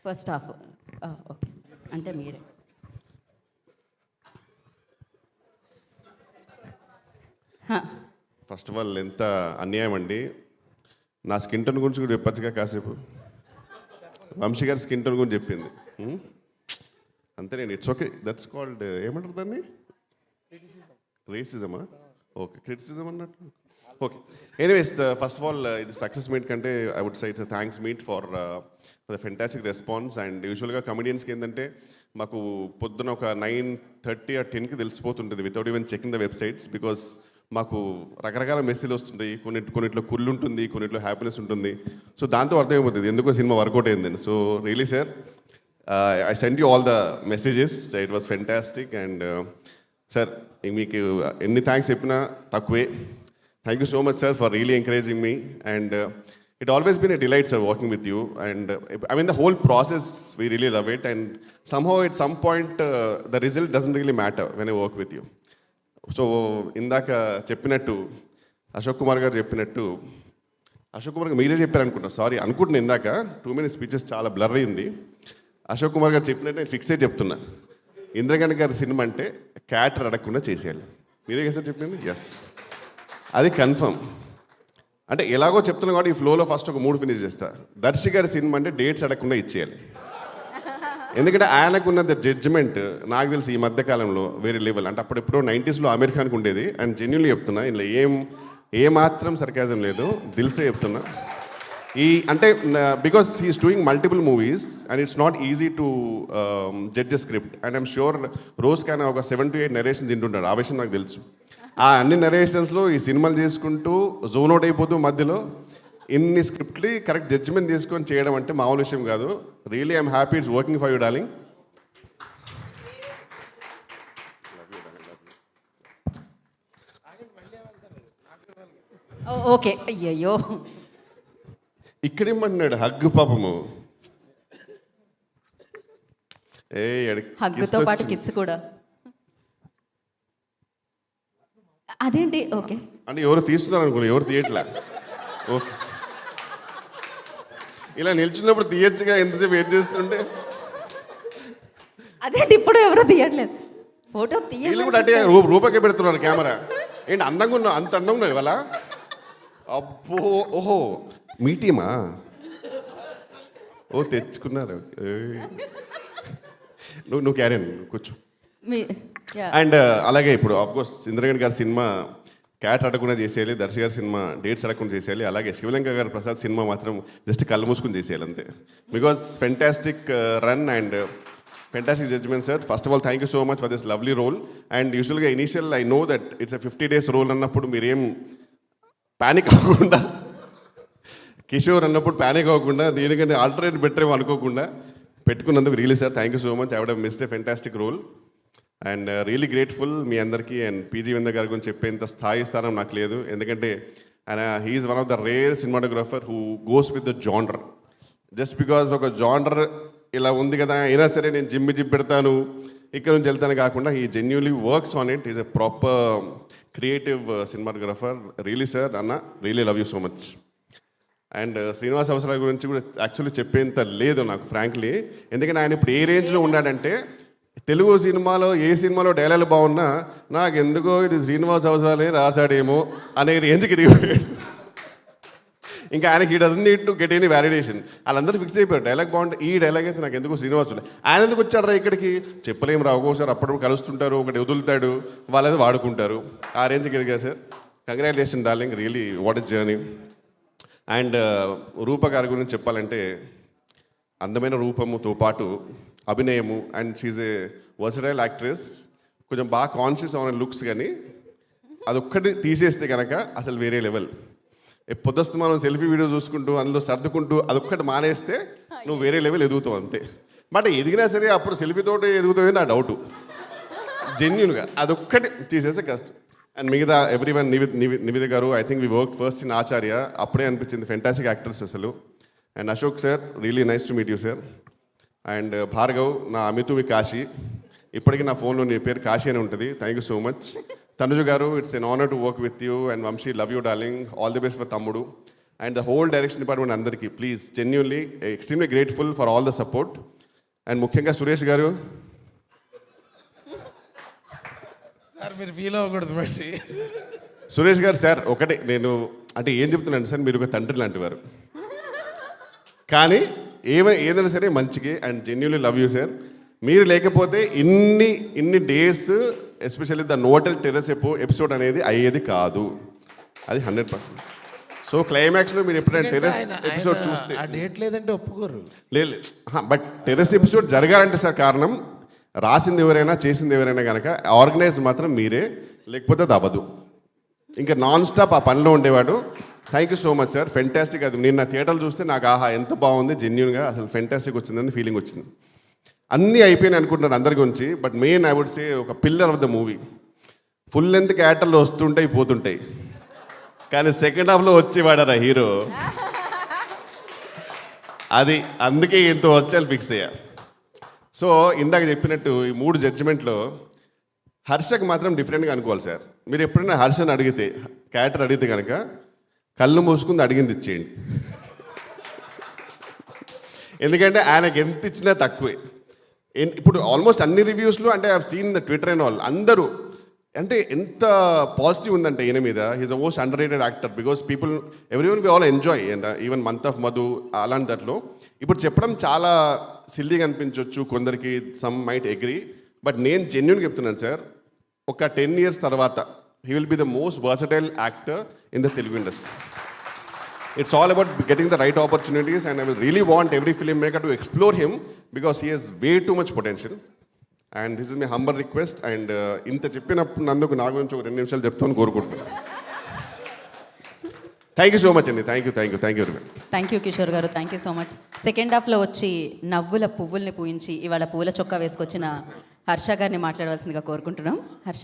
First half okay అంటే మీరే. First of all ఎంత అన్యాయం అండి. నా స్కిన్ టోన్ గురించి కూడా చెప్పచ్చుగా కాసేపు. వంశీ గారి స్కిన్ టోన్ గురించి చెప్పింది అంతేనండి. ఇట్స్ ఓకే, దట్స్ కాల్డ్ ఏమంటారు దాన్ని, రేసిజమా? ఓకే, క్రిటిసిజం అన్నట్టు. Okay, anyways first of all ఇది సక్సెస్ మీట్ కంటే I would say it's thanks meet for the fantastic response. And యూజువల్గా కమెడియన్స్కి ఏంటంటే మాకు పొద్దున ఒక 9:30 or 10కి తెలిసిపోతుంటుంది without even checking the websites. Because మాకు రకరకాల మెసేజ్లు వస్తుంటాయి. కొన్నిట్లో కుళ్ళు ఉంటుంది, కొన్నిట్లో హ్యాపీనెస్ ఉంటుంది. సో దాంతో అర్థమైపోతుంది ఎందుకో సినిమా వర్కౌట్ అయిందని. So really sir, I send you all the messages, it was fantastic. And sir మీకు ఎన్ని థ్యాంక్స్ చెప్పినా తక్కువే. Thank you so much sir for really encouraging me. And it always been a delight sir working with you. And I mean the whole process we really love it. And somehow at some point the result doesn't really matter when I work with you. So ఇందాక చెప్పినట్టు అశోక్ కుమార్ గారు చెప్పినట్టు, అశోక్ కుమార్ గారు మీరే చెప్పారు అనుకుంటా, sorry అనుకుంటున్నా, ఇందాక 2 minutes స్పీచెస్ చాలా బ్లర్ అయింది. అశోక్ కుమార్ గారు చెప్పినట్టు నేను ఫిక్స్ అయ్యి చెప్తున్నా, ఇంద్రగణ్ గారి సినిమా అంటే క్యాటర్ అడగకుండా చేసేయాలి. మీరే కదా సార్ చెప్పింది? ఎస్, అది కన్ఫర్మ్. అంటే ఎలాగో చెప్తున్నా కాబట్టి ఈ ఫ్లోలో ఫస్ట్ ఒక 3 ఫినిష్ చేస్తా. దర్శి గారి సినిమా అంటే డేట్స్ అడగకుండా ఇచ్చేయాలి. ఎందుకంటే ఆయనకున్న జడ్జిమెంట్ నాకు తెలిసి ఈ మధ్యకాలంలో వేరే లెవెల్. అంటే అప్పుడెప్పుడో 90s అమీర్ ఖాన్కి ఉండేది. అండ్ జెన్యున్లీ చెప్తున్నా, ఇందులో ఏమాత్రం సర్కాజం లేదు, దిల్సే చెప్తున్నా. అంటే because he's doing multiple movies and it's not easy to judge script. And I'm sure రోజ్ కానీ ఒక 7 to 8 నరేషన్స్ తింటుంటాడు, ఆ విషయం నాకు తెలుసు. ఆ అన్ని నరేషన్స్లో ఈ సినిమాలు చేసుకుంటూ జోన్ అవుట్ అయిపోతూ మధ్యలో ఇన్ని స్క్రిప్ట్లు కరెక్ట్ జడ్జిమెంట్ తీసుకొని చేయడం అంటే మామూలు విషయం కాదు. Really I'm happy it's working for you darling. Okay, అయ్యయ్యో ఇక్కడేమన్నాడు హగ్గు పాపము. హగ్గుతో పాటు కిస్ కూడా. అదేంటి? ఓకే, అంటే ఎవరు తీస్తున్నారు అనుకున్నా, ఎవరు తీయట్లే. ఓకే, ఇలా నిల్చున్నప్పుడు తీయచ్చుగా, ఎంతసేపు వెయిట్ చేస్తుంటే. అదేంటి ఇప్పుడు ఎవరు తీయట్లేదు ఫోటో వీళ్ళు కూడా అంటే రూపకే పెడుతున్నారు కెమెరా. ఏంటి అందంగా ఉన్నావు, అంత అందంగా ఉన్నావు ఇవాళ. అబ్బో, ఓహో మీ టీమా? ఓ తెచ్చుకున్నారు. నువ్వు క్యారియన్ కూర్చో. అండ్ అలాగే ఇప్పుడు ఆఫ్కోర్స్ ఇంద్రగణ్ గారి సినిమా క్యాట్ అడగకుండా చేసేయాలి, దర్శి గారి సినిమా డేట్స్ అడగకుండా చేసేయాలి. అలాగే శివలంక గారి ప్రసాద్ సినిమా మాత్రం జస్ట్ కళ్ళు మూసుకుని చేసేయాలి అంతే. Because fantastic run and fantastic judgement sir. First of all thank you so much for this lovely role. And యూజువల్గా initial I know that it's 50 days role అన్నప్పుడు మీరేం ప్యానిక్ అవ్వకుండా, కిషోర్ అన్నప్పుడు ప్యానిక్ అవ్వకుండా, దీనికంటే ఆల్టర్నేట్ బెటర్ ఏమో అనుకోకుండా పెట్టుకున్నందుకు really sir thank you so much. I would have missed a fantastic role and really grateful మీ అందరికీ. అండ్ పీజీ వింద గారి గురించి చెప్పేంత స్థానం నాకు లేదు. ఎందుకంటే ఆయన he's one of the rare cinematographer who goes with the genre. Just because ఒక జానర్ ఇలా ఉంది కదా అయినా సరే నేను జిమ్ పెడతాను, ఇక్కడ నుంచి వెళ్తాను కాకుండా he genuinely works on it. Is a proper creative cinematographer. Really sir అన్న, really love you so much. And Srinivas Avasarala గురించి కూడా యాక్చువల్లీ చెప్పేంత లేదు నాకు ఫ్రాంక్లీ. ఎందుకంటే ఆయన ఇప్పుడు ఏ రేంజ్లో ఉన్నాడంటే తెలుగు సినిమాలో ఏ సినిమాలో డైలాగ్ బాగున్నా నాకు ఎందుకో ఇది శ్రీనివాస్ అవసరాలే రాశాడేమో అనే రేంజ్కి దిగిపోయాడు. ఇంకా ఆయనకి ఈ doesn't need to get any validation. వాళ్ళందరూ ఫిక్స్ అయిపోయారు డైలాగ్ బాగుంటే ఈ డైలాగ్ అయితే నాకు ఎందుకు శ్రీనివాస్. ఆయన ఎందుకు వచ్చారా ఇక్కడికి చెప్పలేము రా. ఒక్కోసారి అప్పుడప్పుడు కలుస్తుంటారు, ఒకటి వదులుతాడు, వాళ్ళది వాడుకుంటారు. ఆ రేంజ్కి ఎదిగారు sir. Congratulation darling, really what is journey. And Roopa గారి గురించి చెప్పాలంటే అందమైన రూపముతో పాటు అభినయము. And she's a versatile actress. కొంచెం బాగా కాన్షియస్ అవున లుక్స్, కానీ అదొక్కటి తీసేస్తే కనుక అసలు వేరే లెవెల్. పొద్దుస్తూ మనం సెల్ఫీ వీడియో చూసుకుంటూ అందులో సర్దుకుంటూ అదొక్కటి మానేస్తే నువ్వు వేరే లెవెల్ ఎదుగుతావు అంతే. బట్ ఎదిగినా సరే అప్పుడు సెల్ఫీతోటి ఎదుగుతావే నా డౌటు జెన్యున్గా. అదొక్కటి తీసేస్తే కష్టం. అండ్ మిగతా ఎవ్రీవన్, నివేద గారు, I think we work first in Acharya. అప్పుడే అనిపించింది ఫెంటాస్టిక్ యాక్టర్స్ అసలు. And Ashok sir, really nice to meet you sir. And Bhargav, నా అమితు కాశీ. ఇప్పటికీ నా ఫోన్లో నీ పేరు కాశీ అని ఉంటుంది. Thank you so much. Tanuj గారు, it's an honour to work with you. And Vamsi, love you darling, all the best for తమ్ముడు. And the whole direction department అందరికీ please genuinely extremely grateful for all the support. And ముఖ్యంగా సురేష్ గారు, sir మీరు feel అవ్వకూడదు మరి. సురేష్ గారు sir ఒకటే నేను అంటే ఏం చెప్తున్నాను సార్, మీరు ఒక తండ్రి లాంటి వారు, కానీ ఏదైనా సరే మంచికి and genuinely love you sir. మీరు లేకపోతే ఇన్ని days especially the hotel terrace episode అనేది అయ్యేది కాదు, అది 100%. సో క్లైమాక్స్లో మీరు ఎప్పుడైనా టెర్రస్ ఎపిసోడ్ చూస్తే ఆ డేట్ లేదంటే ఒప్పుకోరు. లేదు, బట్ టెర్రస్ ఎపిసోడ్ జరగాలంటే సార్ కారణం రాసింది ఎవరైనా చేసింది ఎవరైనా కనుక ఆర్గనైజ్ మాత్రం మీరే, లేకపోతే అది అవ్వదు. ఇంకా నాన్ స్టాప్ ఆ పనిలో ఉండేవాడు. Thank you so much sir, fantastic. అది నేను నా థియేటర్లు చూస్తే నాకు ఆహా ఎంత బాగుంది, జెన్యున్గా అసలు ఫెంటాస్టిక్ వచ్చిందని ఫీలింగ్ వచ్చింది. అన్నీ అయిపోయినాయి అనుకుంటున్నారు అందరి గురించి, but main I would say ఒక pillar of the movie. Full length క్యారెక్టర్లు వస్తుంటాయి పోతుంటాయి, కానీ సెకండ్ హాఫ్లో వచ్చేవాడరా హీరో, అది అందుకే ఎంతో వచ్చాను ఫిక్స్ అయ్యా. సో ఇందాక చెప్పినట్టు ఈ 3 జడ్జిమెంట్లో హర్షకు మాత్రం డిఫరెంట్గా అనుకోవాలి సార్. మీరు ఎప్పుడైనా హర్షని అడిగితే, క్యారెక్టర్ అడిగితే కనుక కళ్ళు మూసుకుంది అడిగింది ఇచ్చేయండి, ఎందుకంటే ఆయనకి ఎంత ఇచ్చినా తక్కువే. ఇప్పుడు ఆల్మోస్ట్ అన్ని రివ్యూస్లో అంటే I have seen the Twitter and all, అందరూ అంటే ఎంత పాజిటివ్ ఉందంటే ఈయన మీద. He's a most underrated actor because people everyone we all enjoy, and even month of Madhu అలాంటి దాంట్లో. ఇప్పుడు చెప్పడం చాలా సిల్లీగా అనిపించవచ్చు కొందరికి, సమ్ మైట్ అగ్రీ, బట్ నేను జెన్యున్గా చెప్తున్నాను సార్, ఒక 10 years తర్వాత he will be the most versatile actor in the Telugu industry. It's all about getting the right opportunities, and I will really want every filmmaker to explore him because he has way too much potential. And this is my humble request. And ఇంత చెప్పినప్పుడు నందుకు నా గురించి ఒక 2 నిమిషాలు చెప్తాను కోరుకుంటున్నాను. Thank you so much అండి, thank you very much. Thank you Kishore గారు, thank you so much. Second హాఫ్లో వచ్చి నవ్వుల పువ్వుల్ని పూయించి ఇవాళ పూల చొక్కా వేసుకొచ్చిన హర్ష గారిని మాట్లాడవలసిందిగా కోరుకుంటున్నాం. హర్ష.